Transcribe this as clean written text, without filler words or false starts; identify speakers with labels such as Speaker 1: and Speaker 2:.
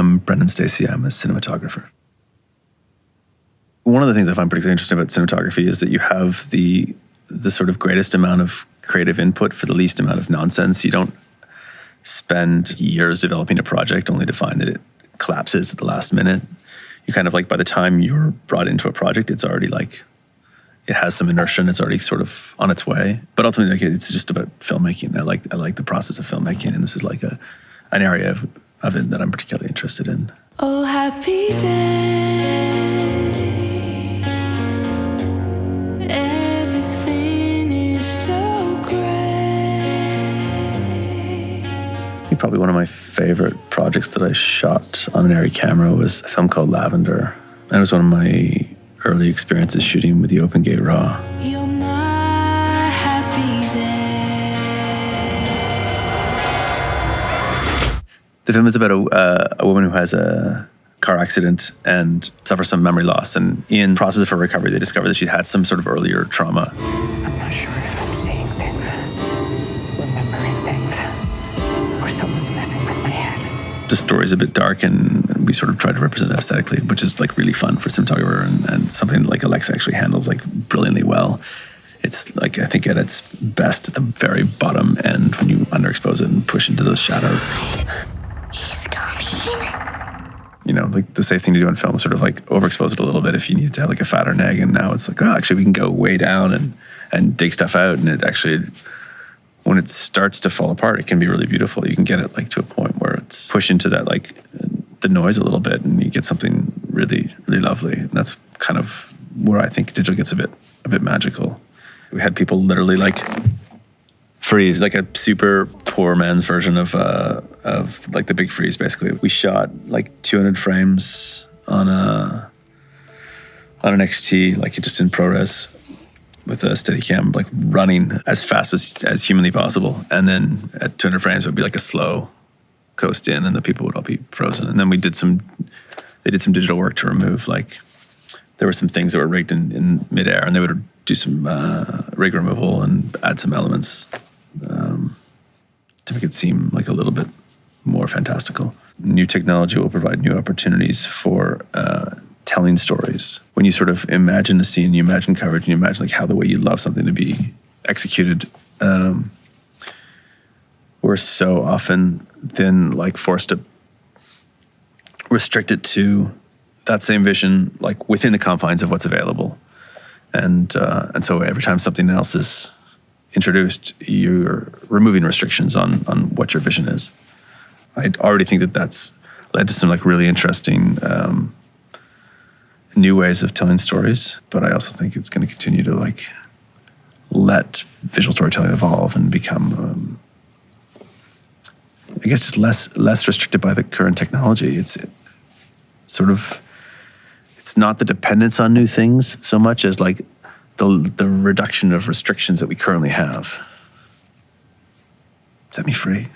Speaker 1: I'm Brendan Steacy. I'm a cinematographer. One of the things I find particularly interesting about cinematography is that you have the sort of greatest amount of creative input for the least amount of nonsense. You don't spend years developing a project only to find that it collapses at the last minute. You kind of like, by the time you're brought into a project, it's already like, it has some inertia and it's already sort of on its way. But ultimately, like, it's just about filmmaking. I like the process of filmmaking, and this is like an area of it that I'm particularly interested in.
Speaker 2: Oh, happy day. Everything is so great.
Speaker 1: I think probably one of my favorite projects that I shot on an Arri camera was a film called Lavender. That was one of my early experiences shooting with the open gate RAW.
Speaker 2: You're my happy day.
Speaker 1: The film is about a woman who has a car accident and suffers some memory loss. And in the process of her recovery, they discover that she'd had some sort of earlier trauma.
Speaker 3: I'm not sure if I'm seeing things, remembering things, or someone's messing with my head.
Speaker 1: The story's a bit dark, and we sort of tried to represent that aesthetically, which is like really fun for cinematographer, and something like Alexa actually handles like brilliantly well. It's like, I think at its best at the very bottom end when you underexpose it and push into those shadows.
Speaker 2: He's coming.
Speaker 1: You know, like the safe thing to do in film is sort of like overexpose it a little bit if you need to have like a fatter neg, and now it's like, oh, actually we can go way down and dig stuff out, and it actually, when it starts to fall apart, it can be really beautiful. You can get it like to a point where it's pushed into that, like the noise a little bit, and you get something really, really lovely. And that's kind of where I think digital gets a bit magical. We had people literally like freeze, like a super poor man's version of like the big freeze. Basically, we shot like 200 frames on an XT, like just in ProRes, with a Steadicam, like running as fast as humanly possible. And then at 200 frames, it would be like a slow coast in, and the people would all be frozen. And then they did some digital work to remove, like, there were some things that were rigged in midair, and they would do some rig removal and add some elements to make it seem like a little bit more fantastical. New technology will provide new opportunities for telling stories. When you sort of imagine a scene, you imagine coverage, and you imagine like how the way you love something to be executed, we're so often then like forced to restrict it to that same vision, like within the confines of what's available. And so every time something else is introduced, you're removing restrictions on what your vision is. I already think that that's led to some like really interesting new ways of telling stories, but I also think it's going to continue to like let visual storytelling evolve and become, I guess, just less restricted by the current technology. It's not the dependence on new things so much as like the reduction of restrictions that we currently have. Set me free.